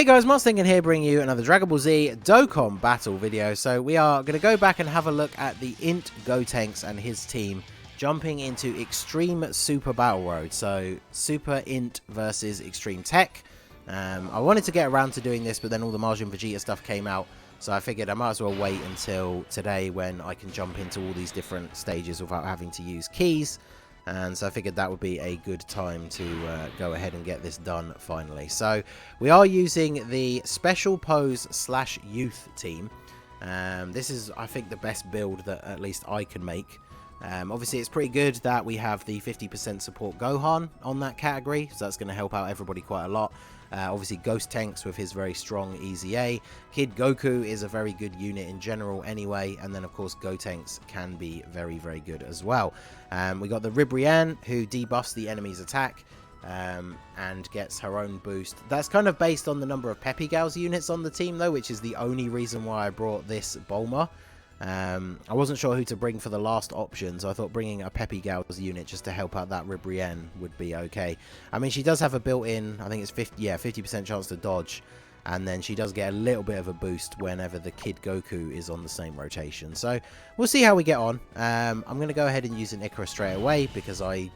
Hey guys, Thinking here bringing you another Dragon Ball Z Dokkan battle video. So we are going to go back and have a look at the INT GOTENKS and his team jumping into Extreme Super Battle Road. So Super INT versus Extreme TEQ. I wanted to get around to doing this, but then all the Majin Vegeta stuff came out. So I figured I might as well wait until today when I can jump into all these different stages without having to use keys. And so I figured that would be a good time to go ahead and get this done finally. So we are using the Special Pose / Youth team. This is, I think, the best build that at least I can make. Obviously, it's pretty good that we have the 50% support Gohan on that category. So that's going to help out everybody quite a lot. Obviously, GOTENKS with his very strong EZA. Kid Goku is a very good unit in general anyway. And then, of course, GOTENKS can be very, very good as well. We got the Ribrianne, who debuffs the enemy's attack and gets her own boost. That's kind of based on the number of Peppy Gals units on the team, though, which is the only reason why I brought this Bulma. I wasn't sure who to bring for the last option, so I thought bringing a Peppy Gals unit just to help out that Ribrianne would be okay. I mean, she does have a built-in, I think it's 50% chance to dodge, and then she does get a little bit of a boost whenever the Kid Goku is on the same rotation. So we'll see how we get on. I'm going to go ahead and use an Icarus straight away because I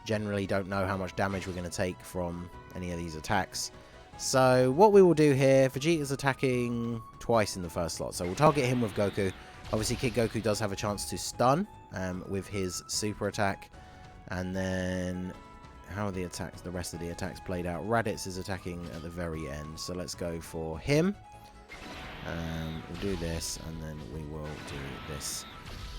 generally don't know how much damage we're going to take from any of these attacks. So what we will do here, Vegeta's attacking twice in the first slot, so we'll target him with Goku. Obviously, Kid Goku does have a chance to stun with his super attack. And then, how are the rest of the attacks played out? Raditz is attacking at the very end. So let's go for him. We'll do this, and then we will do this.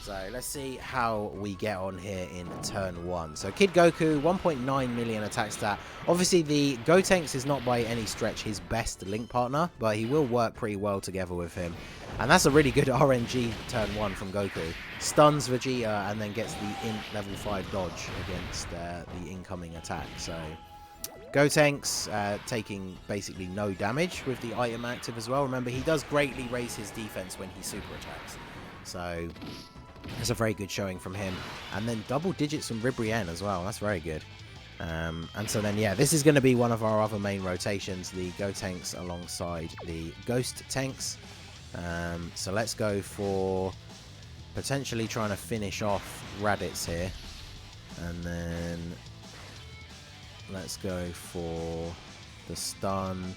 So let's see how we get on here in turn 1. So Kid Goku, 1.9 million attack stat. Obviously, the GOTENKS is not by any stretch his best link partner, but he will work pretty well together with him. And that's a really good RNG turn 1 from Goku. Stuns Vegeta and then gets the INT level 5 dodge against the incoming attack. So GOTENKS taking basically no damage with the item active as well. Remember, he does greatly raise his defense when he super attacks. So that's a very good showing from him. And then double digits from Ribrianne as well. That's very good. And so then, yeah, this is going to be one of our other main rotations. The GOTENKS alongside the Ghost Tanks. So let's go for potentially trying to finish off Raditz here. And then let's go for the stun.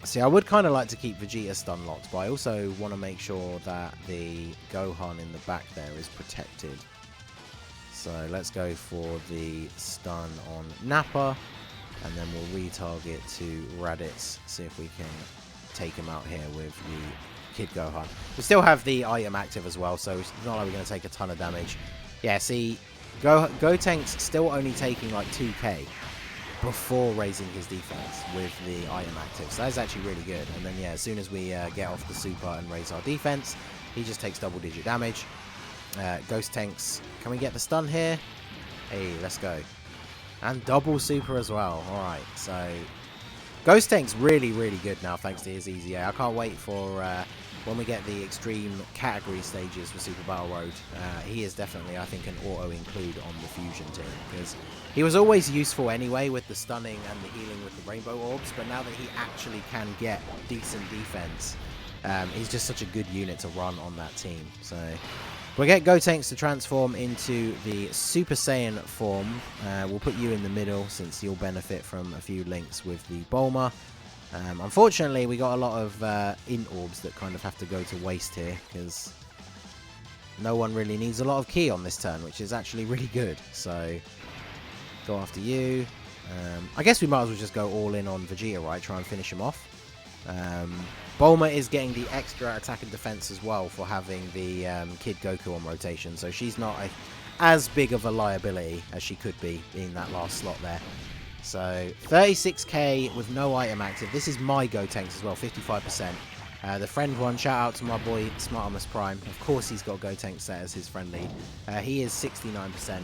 See, I would kind of like to keep Vegeta stun locked, but I also want to make sure that the Gohan in the back there is protected. So let's go for the stun on Nappa, and then we'll retarget to Raditz, see if we can take him out here with the Kid Gohan. We still have the item active as well, so it's not like we're going to take a ton of damage. Yeah, see, GOTENKS still only taking like 2k. Before raising his defense with the item active. So that's actually really good. And then, yeah, as soon as we get off the super and raise our defense, he just takes double digit damage. GOTENKS, can we get the stun here? Hey, let's go. And double super as well. Alright, so GOTENKS really, really good now thanks to his EZA. I can't wait for when we get the extreme category stages for Super Battle Road. He is definitely, I think, an auto-include on the Fusion team, because he was always useful anyway with the stunning and the healing with the Rainbow Orbs, but now that he actually can get decent defense, he's just such a good unit to run on that team. So we'll get GOTENKS to transform into the Super Saiyan form. We'll put you in the middle since you'll benefit from a few links with the Bulma. Unfortunately, we got a lot of INT orbs that kind of have to go to waste here, because no one really needs a lot of ki on this turn, which is actually really good. So go after you. I guess we might as well just go all in on Vegeta, right? Try and finish him off. Bulma is getting the extra attack and defense as well for having the Kid Goku on rotation, so she's not as big of a liability as she could be in that last slot there. So 36k with no item active. This is my GOTENKS as well, 55%. The friend one, shout out to my boy Smartamus Prime. Of course he's got GOTENKS set as his friend lead. He is 69%.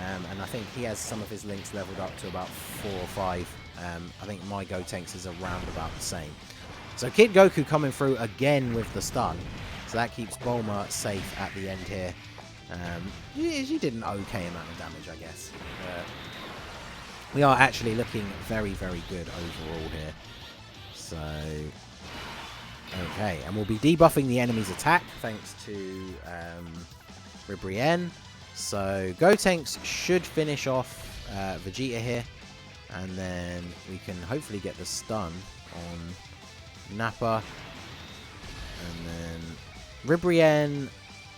And I think he has some of his links leveled up to about 4 or 5. I think my GOTENKS is around about the same. So Kid Goku coming through again with the stun. So that keeps Bulma safe at the end here. She did an okay amount of damage, I guess. We are actually looking very, very good overall here. So, okay. And we'll be debuffing the enemy's attack thanks to Ribrienne. So, Gotenks should finish off Vegeta here. And then we can hopefully get the stun on Nappa. And then Ribrienne,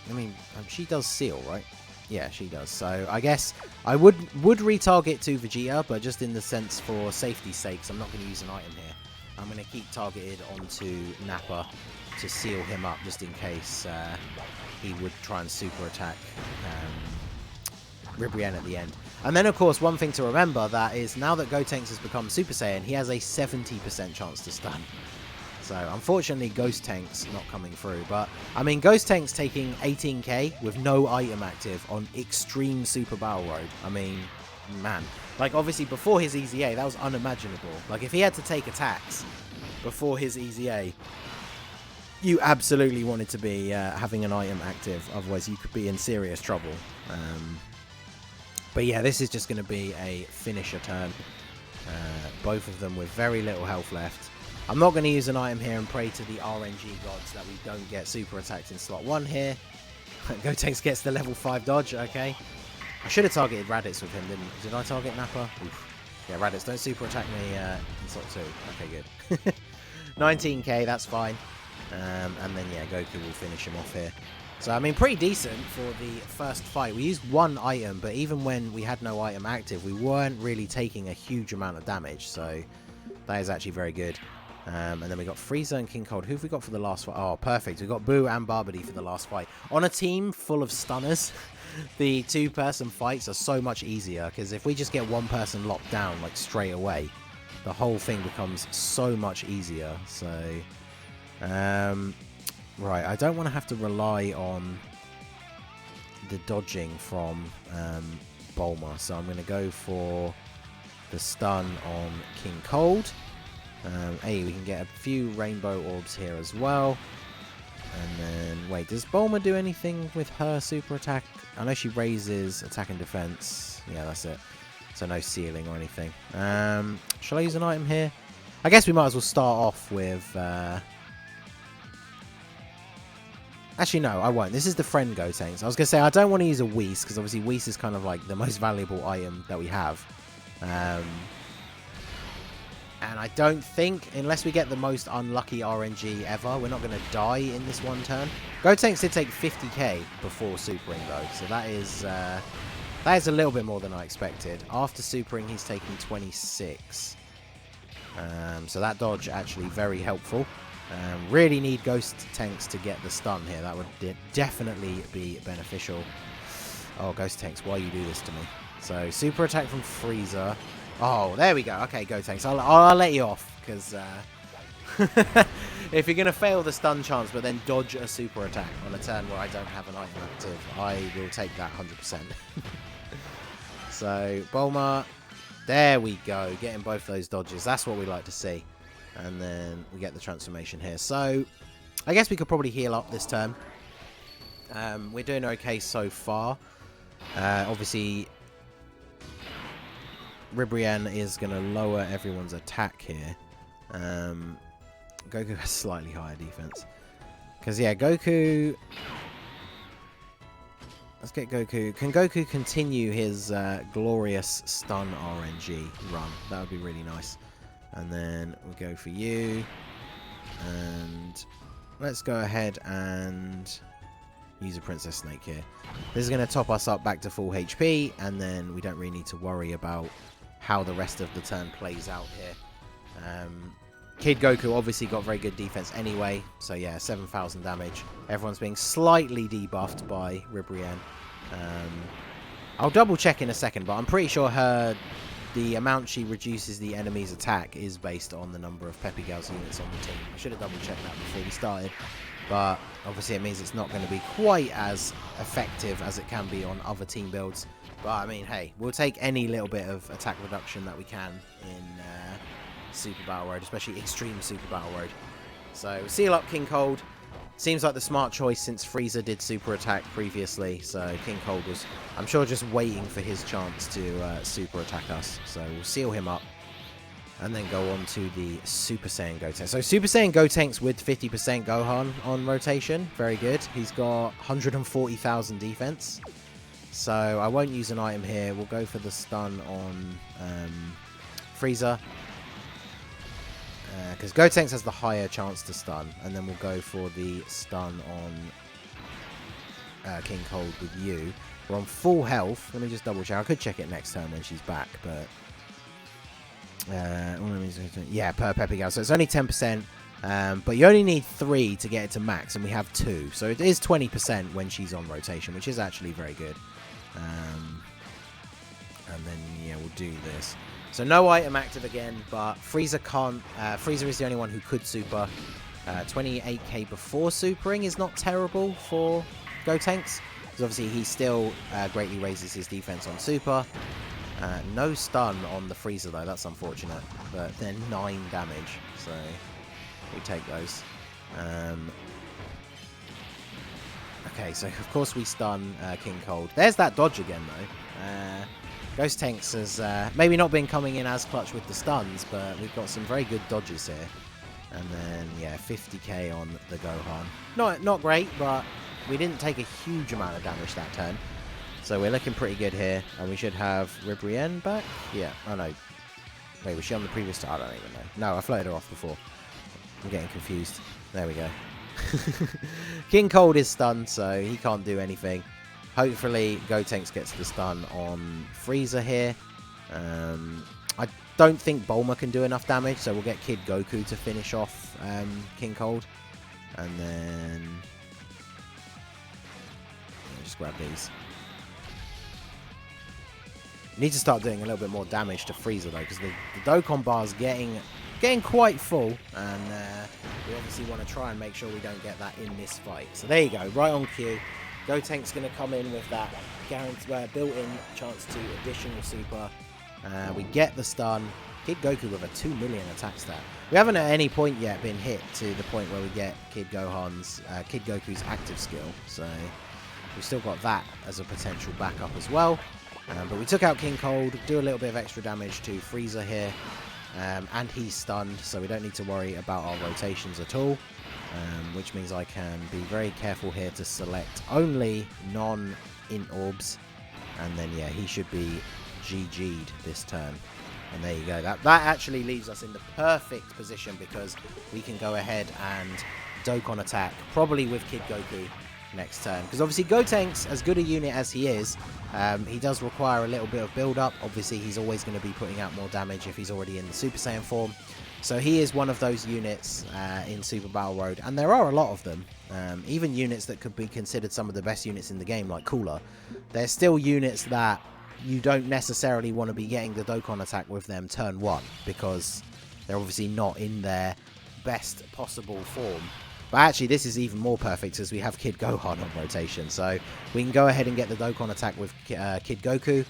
I mean, she does seal, right? Yeah, she does. So I guess I would retarget to Vegeta, but just in the sense for safety's sakes, I'm not going to use an item here. I'm going to keep targeted onto Nappa to seal him up, just in case he would try and super attack Ribrienne at the end. And then, of course, one thing to remember that is now that Gotenks has become Super Saiyan, he has a 70% chance to stun. So, unfortunately, Gotenks not coming through. But, I mean, Gotenks taking 18k with no item active on Extreme Super Battle Road. I mean, man. Like, obviously, before his EZA, that was unimaginable. Like, if he had to take attacks before his EZA, you absolutely wanted to be having an item active. Otherwise, you could be in serious trouble. But, yeah, this is just going to be a finisher turn. Both of them with very little health left. I'm not going to use an item here and pray to the RNG gods that we don't get super attacked in slot 1 here. Gotenks gets the level 5 dodge, okay. I should have targeted Raditz with him, did I target Nappa? Oof. Yeah, Raditz, don't super attack me in slot 2. Okay, good. 19k, that's fine. And then, yeah, Goku will finish him off here. So, I mean, pretty decent for the first fight. We used one item, but even when we had no item active, we weren't really taking a huge amount of damage. So, that is actually very good. And then we got Frieza and King Cold. Who have we got for the last fight? Oh, perfect. We got Boo and Babidi for the last fight. On a team full of stunners, the two-person fights are so much easier. Because if we just get one person locked down, like, straight away, the whole thing becomes so much easier. So, right. I don't want to have to rely on the dodging from Bulma. So I'm going to go for the stun on King Cold. Hey, we can get a few rainbow orbs here as well. And then, wait, does Bulma do anything with her super attack? I know she raises attack and defense. Yeah, that's it. So no sealing or anything. Shall I use an item here? I guess we might as well start off with... Actually, no, I won't. This is the friend Gotenks. I was going to say, I don't want to use a Whis, because obviously Whis is kind of like the most valuable item that we have. And I don't think, unless we get the most unlucky RNG ever, we're not going to die in this one turn. Gotenks did take 50k before supering, though. So that is a little bit more than I expected. After supering, he's taking 26. So that dodge actually very helpful. Really need Gotenks to get the stun here. That would definitely be beneficial. Oh, Gotenks, why you do this to me? So, super attack from Frieza. Oh, there we go. Okay, Gotenks. I'll let you off, because if you're going to fail the stun chance, but then dodge a super attack on a turn where I don't have an item active, I will take that 100%. So, Bulma. There we go. Getting both those dodges. That's what we like to see. And then we get the transformation here. So, I guess we could probably heal up this turn. We're doing okay so far. Obviously, Ribrienne is going to lower everyone's attack here. Goku has slightly higher defense. Because, yeah, Goku... Let's get Goku. Can Goku continue his glorious stun RNG run? That would be really nice. And then we'll go for you. And let's go ahead and use a Princess Snake here. This is going to top us up back to full HP. And then we don't really need to worry about how the rest of the turn plays out here. Kid Goku obviously got very good defense anyway. So yeah, 7,000 damage. Everyone's being slightly debuffed by Ribrienne. I'll double check in a second, but I'm pretty sure the amount she reduces the enemy's attack is based on the number of Peppy Girls units on the team. I should have double checked that before we started. But obviously it means it's not going to be quite as effective as it can be on other team builds. But I mean, hey, we'll take any little bit of attack reduction that we can in Super Battle Road, especially Extreme Super Battle Road. So seal up King Cold Seems like the smart choice since Frieza did super attack previously, so King Cold was, I'm sure, just waiting for his chance to super attack us. So we'll seal him up and then go on to the Super Saiyan Gotenks. So Super Saiyan Gotenks with 50% Gohan on rotation. Very good. He's got 140,000 defense. So I won't use an item here. We'll go for the stun on Frieza. Because Gotenks has the higher chance to stun. And then we'll go for the stun on King Cold with you. We're on full health. Let me just double check. I could check it next turn when she's back, but... yeah, per Peppy Gal. So it's only 10%. But you only need 3 to get it to max, and we have 2. So it is 20% when she's on rotation, which is actually very good. And then, yeah, we'll do this. So no item active again, but Frieza can't. Frieza is the only one who could super. 28k before supering is not terrible for Gotenks, because obviously he still greatly raises his defense on super. No stun on the Frieza though, that's unfortunate. But then 9 damage, so we take those. Okay, so of course we stun King Cold. There's that dodge again though. Gotenks has maybe not been coming in as clutch with the stuns, but we've got some very good dodges here. And then, yeah, 50k on the Gohan. Not great, but we didn't take a huge amount of damage that turn. So we're looking pretty good here. And we should have Ribrienne back. Yeah, oh no. Wait, was she on the previous turn? I don't even know. No, I floated her off before. I'm getting confused. There we go. King Cold is stunned, so he can't do anything. Hopefully, Gotenks gets the stun on Frieza here. I don't think Bulma can do enough damage, so we'll get Kid Goku to finish off King Cold. And then... just grab these. Need to start doing a little bit more damage to Frieza, though, because the Dokkan bar's getting quite full. And we obviously want to try and make sure we don't get that in this fight. So there you go, right on cue. Gotenks going to come in with that built-in chance to additional super. We get the stun. Kid Goku with a 2 million attack stat. We haven't at any point yet been hit to the point where we get Kid Goku's active skill. So we've still got that as a potential backup as well. But we took out King Cold, do a little bit of extra damage to Frieza here. And he's stunned, so we don't need to worry about our rotations at all. Which means I can be very careful here to select only non-int orbs. And then, yeah, he should be GG'd this turn. And there you go. That actually leaves us in the perfect position, because we can go ahead and Dokkan attack, probably with Kid Goku next turn. Because obviously Gotenks, as good a unit as he is, he does require a little bit of build-up. Obviously, he's always going to be putting out more damage if he's already in the Super Saiyan form. So he is one of those units in Super Battle Road, and there are a lot of them. Even units that could be considered some of the best units in the game, like Cooler. They're still units that you don't necessarily want to be getting the Dokkan attack with them turn 1, because they're obviously not in their best possible form. But actually, this is even more perfect, as we have Kid Gohan on rotation. So we can go ahead and get the Dokkan attack with Kid Goku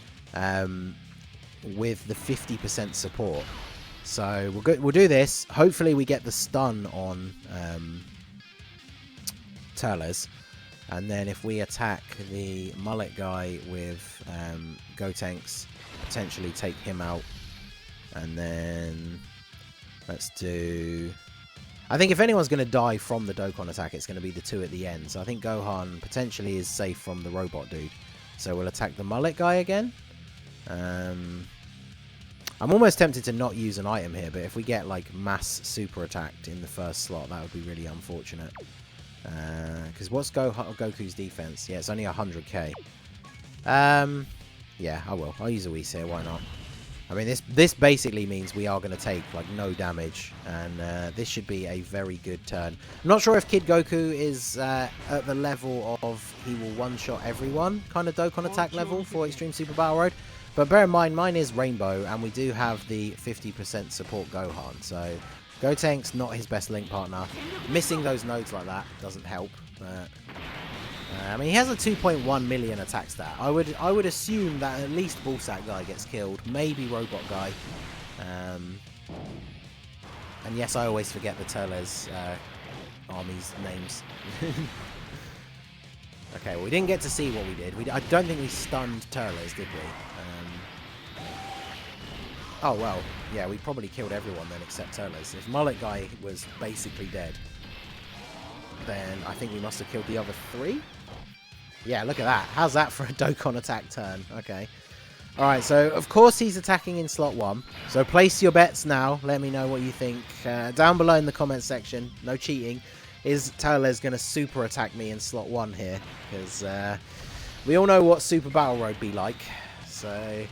with the 50% support. So we'll do this. Hopefully we get the stun on Turles. And then if we attack the mullet guy with Gotenks, potentially take him out. And then let's do... I think if anyone's going to die from the Dokkan attack, it's going to be the 2 at the end. So I think Gohan potentially is safe from the robot dude. So we'll attack the mullet guy again. I'm almost tempted to not use an item here, but if we get like mass super attacked in the first slot, that would be really unfortunate. Because what's Goku's defense? Yeah, it's only 100k. Yeah, I will. I'll use a Whis here. Why not? I mean, this basically means we are going to take like no damage, and this should be a very good turn. I'm not sure if Kid Goku is at the level of he will one-shot everyone kind of Dokkan attack level for Extreme Super Battle Road. But bear in mind, mine is Rainbow, and we do have the 50% support Gohan. So Gotenks, not his best link partner. Missing those nodes like that doesn't help. But I mean, he has a 2.1 million attack stat. I would assume that at least Ballsack guy gets killed, maybe Robot guy. And yes, I always forget the Turles armies' names. Okay, well, we didn't get to see what we did. I don't think we stunned Turles, did we? Oh, well, yeah, we probably killed everyone then except Turles. If Mullet Guy was basically dead, then I think we must have killed the other 3. Yeah, look at that. How's that for a Dokkan attack turn? Okay. Alright, so of course he's attacking in slot 1. So place your bets now. Let me know what you think. Down below in the comments section. No cheating. Is Turles going to super attack me in slot 1 here? Because we all know what Super Battle Road be like. So,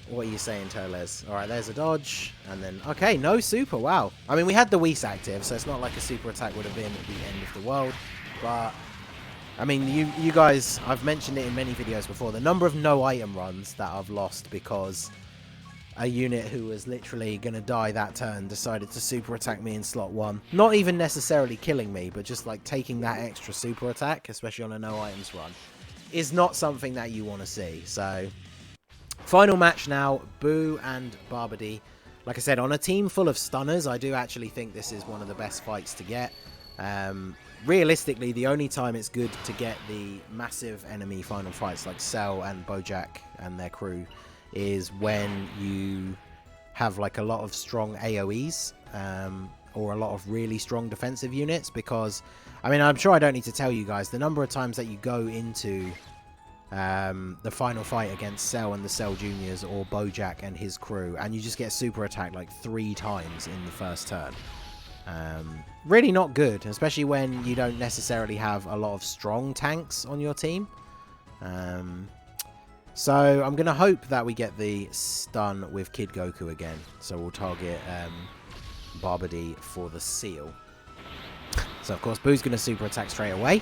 what are you saying, Turles? Alright, there's a dodge. And then, okay, no super. Wow. I mean, we had the Whis active, so it's not like a super attack would have been at the end of the world. But, I mean, you guys, I've mentioned it in many videos before. The number of no item runs that I've lost because a unit who was literally going to die that turn decided to super attack me in slot 1. Not even necessarily killing me, but just like taking that extra super attack, especially on a no items run, is not something that you want to see. So, final match now, Boo and Barbady. Like I said, on a team full of stunners, I do actually think this is one of the best fights to get. Realistically, the only time it's good to get the massive enemy final fights like Cell and Bojack and their crew is when you have like a lot of strong AoEs or a lot of really strong defensive units, because I mean, I'm sure I don't need to tell you guys the number of times that you go into the final fight against Cell and the Cell Juniors or Bojack and his crew and you just get super attacked like 3 times in the first turn. Really not good, especially when you don't necessarily have a lot of strong tanks on your team. So I'm going to hope that we get the stun with Kid Goku again. So we'll target Barbady for the seal. So of course Boo's going to super attack straight away.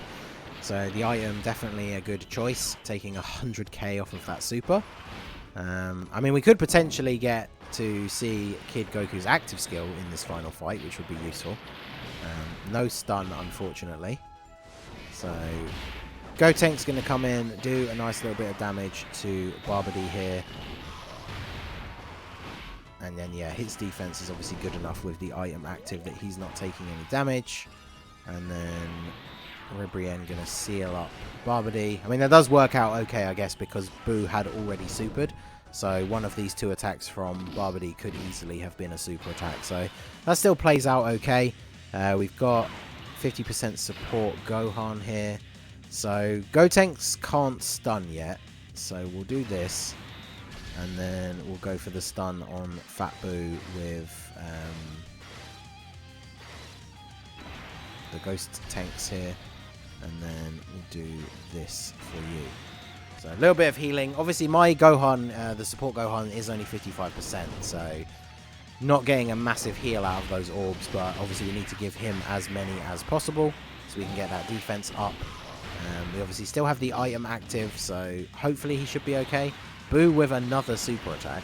So the item definitely a good choice, taking 100k off of that super. I mean, we could potentially get to see Kid Goku's active skill in this final fight, which would be useful. No stun, unfortunately. So GOTENKS going to come in, do a nice little bit of damage to Barbady here. And then, yeah, his defense is obviously good enough with the item active that he's not taking any damage. And then Ribrienne going to seal up Barbady. I mean, that does work out okay, I guess, because Boo had already supered. So one of these 2 attacks from Barbady could easily have been a super attack. So that still plays out okay. We've got 50% support Gohan here. So GOTENKS can't stun yet. So we'll do this. And then we'll go for the stun on Fat Boo with the Ghost Tanks here. And then we'll do this for you. So a little bit of healing. Obviously my Gohan, the support Gohan, is only 55%. So not getting a massive heal out of those orbs. But obviously we need to give him as many as possible. So we can get that defense up. We obviously still have the item active. So hopefully he should be okay. Boo with another super attack.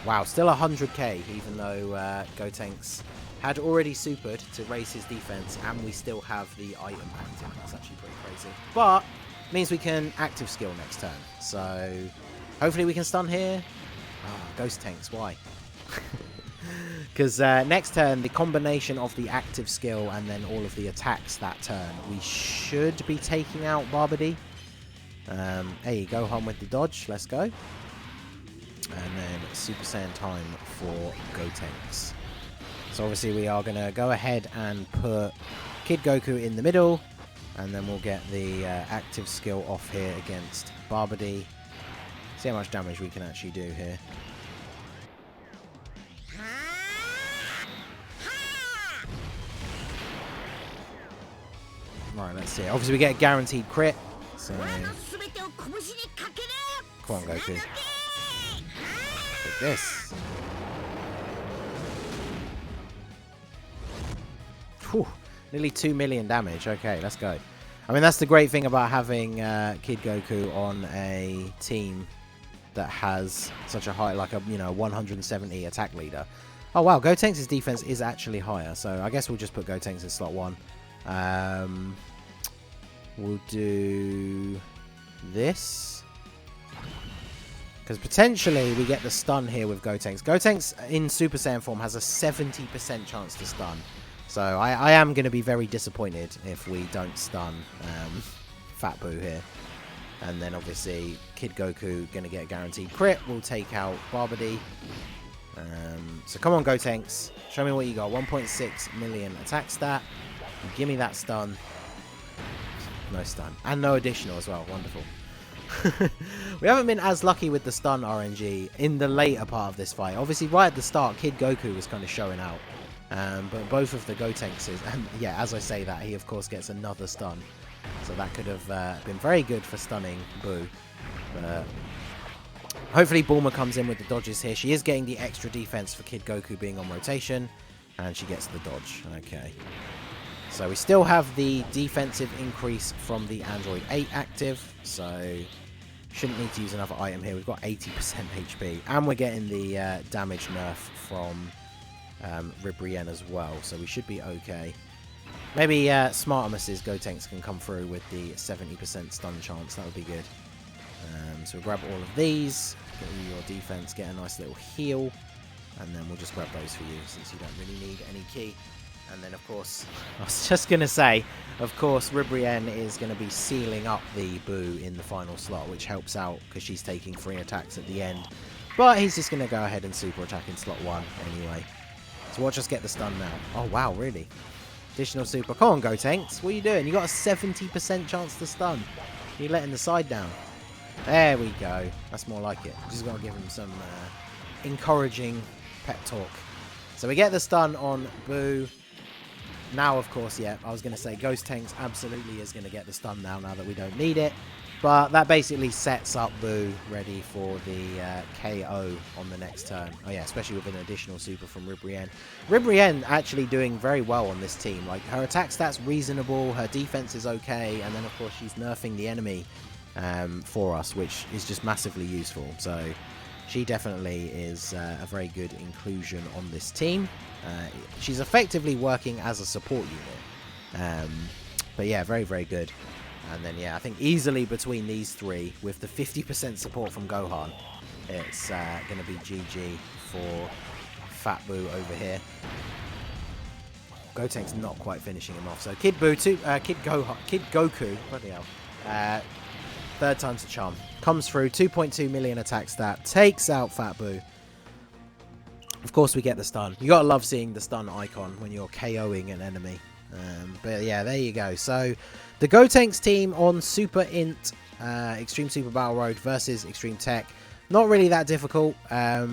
Wow, still 100k, even though GOTENKS had already supered to raise his defense, and we still have the item active. That's actually pretty crazy. But means we can active skill next turn. So hopefully we can stun here. Ghost Tanks, why? Because next turn, the combination of the active skill and then all of the attacks that turn, we should be taking out Barbady. Hey, Gohan with the dodge. Let's go. And then Super Saiyan time for GOTENKS. So obviously we are going to go ahead and put Kid Goku in the middle. And then we'll get the active skill off here against Barbady. See how much damage we can actually do here. Right, let's see. Obviously we get a guaranteed crit. So, come on, Goku. Take this. Whew, nearly 2 million damage. Okay, let's go. I mean, that's the great thing about having Kid Goku on a team that has such a high, like a 170 attack leader. Oh wow, GOTENKS' defense is actually higher, so I guess we'll just put GOTENKS in slot 1. We'll do this. Because potentially we get the stun here with GOTENKS. GOTENKS in Super Saiyan form has a 70% chance to stun. So I am going to be very disappointed if we don't stun Fat Boo here. And then obviously Kid Goku going to get a guaranteed crit. We'll take out Barbody. So come on, Gotenks. Show me what you got. 1.6 million attack stat. Give me that stun. No stun. And no additional as well. Wonderful. We haven't been as lucky with the stun RNG in the later part of this fight. Obviously, right at the start, Kid Goku was kind of showing out. But both of the Gotenkses, and yeah, as I say that, he of course gets another stun. So that could have been very good for stunning Boo. But hopefully Bulma comes in with the dodges here. She is getting the extra defense for Kid Goku being on rotation. And she gets the dodge. Okay. So we still have the defensive increase from the Android 8 active. So shouldn't need to use another item here. We've got 80% HP. And we're getting the damage nerf from Ribrienne as well. So we should be okay. Maybe Smartimus's Gotenks can come through with the 70% stun chance. That would be good. So we'll grab all of these. Get you your defense. Get a nice little heal. And then we'll just grab those for you since you don't really need any key. And then, of course, I was just going to say, of course, Ribrienne is going to be sealing up the Boo in the final slot, which helps out because she's taking 3 attacks at the end. But he's just going to go ahead and super attack in slot 1 anyway. So watch us get the stun now. Oh, wow, really? Additional super. Come on, Gotenks. What are you doing? You got a 70% chance to stun. You're letting the side down. There we go. That's more like it. Just got to give him some encouraging pep talk. So we get the stun on Boo. Now, of course, yeah, I was going to say Gotenks absolutely is going to get the stun now that we don't need it. But that basically sets up Boo ready for the KO on the next turn. Oh, yeah, especially with an additional super from Ribrienne. Ribrienne actually doing very well on this team. Like, her attack stat's reasonable, her defense is okay, and then, of course, she's nerfing the enemy for us, which is just massively useful. So she definitely is a very good inclusion on this team. She's effectively working as a support unit. But yeah, very, very good. And then, yeah, I think easily between these three, with the 50% support from Gohan, it's going to be GG for Fat Boo over here. Gotenks not quite finishing him off. So Kid Goku, bloody hell, third time's the charm. Comes through, 2.2 million attack stat, takes out Fat Boo. Of course, we get the stun. You gotta love seeing the stun icon when you're KOing an enemy. But yeah, there you go. So the Gotenks team on Super INT, Extreme Super Battle Road versus Extreme TEQ. Not really that difficult. I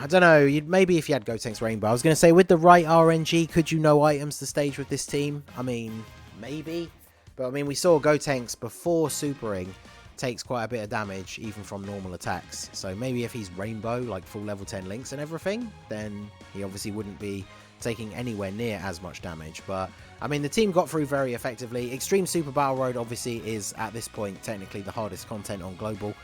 don't know. Maybe if you had Gotenks Rainbow. I was going to say, with the right RNG, could you know items to stage with this team? I mean, maybe. But I mean, we saw Gotenks before supering takes quite a bit of damage, even from normal attacks. So maybe if he's Rainbow, like full level 10 links and everything, then he obviously wouldn't be taking anywhere near as much damage. But I mean, the team got through very effectively. Extreme Super Battle Road obviously is at this point technically the hardest content on global.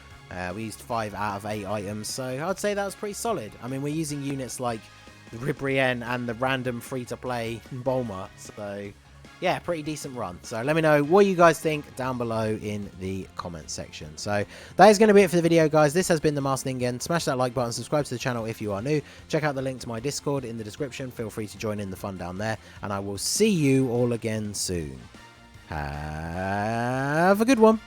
We used 5 out of 8 items, so I'd say that was pretty solid. I mean, we're using units like the Ribrienne and the random free-to-play Bulma, so yeah, pretty decent run. So let me know what you guys think down below in the comments section. So that is going to be it for the video, guys. This has been the Masked Ningen. Smash that like button, subscribe to the channel if you are new. Check out the link to my Discord in the description. Feel free to join in the fun down there, and I will see you all again soon. Have a good one.